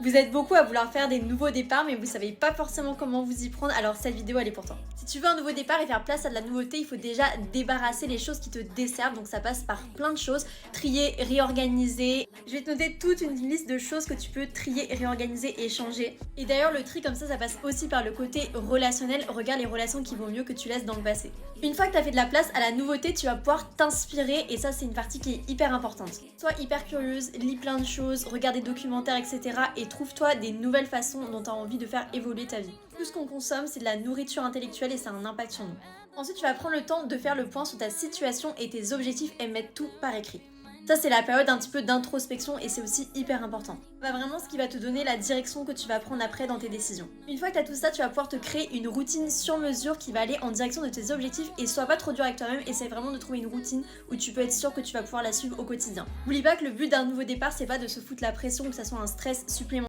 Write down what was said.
Vous êtes beaucoup à vouloir faire des nouveaux départs mais vous savez pas forcément comment vous y prendre, alors cette vidéo elle est pour toi. Si tu veux un nouveau départ et faire place à de la nouveauté, il faut déjà débarrasser les choses qui te desservent, donc ça passe par plein de choses, trier, réorganiser. Je vais te noter toute une liste de choses que tu peux trier, réorganiser et changer. Et d'ailleurs le tri comme ça passe aussi par le côté relationnel, regarde les relations qui vont mieux que tu laisses dans le passé. Une fois que tu as fait de la place à la nouveauté, tu vas pouvoir t'inspirer et ça c'est une partie qui est hyper importante. Sois hyper curieuse, lis plein de choses, regarde des documentaires etc. et trouve-toi des nouvelles façons dont tu as envie de faire évoluer ta vie. Tout ce qu'on consomme, c'est de la nourriture intellectuelle et ça a un impact sur nous. Ensuite, tu vas prendre le temps de faire le point sur ta situation et tes objectifs et mettre tout par écrit. Ça, c'est la période un petit peu d'introspection et c'est aussi hyper important. C'est vraiment ce qui va te donner la direction que tu vas prendre après dans tes décisions. Une fois que tu as tout ça, tu vas pouvoir te créer une routine sur mesure qui va aller en direction de tes objectifs et sois pas trop dur avec toi-même, essaie vraiment de trouver une routine où tu peux être sûr que tu vas pouvoir la suivre au quotidien. N'oublie pas que le but d'un nouveau départ, c'est pas de se foutre la pression, que ça soit un stress supplémentaire.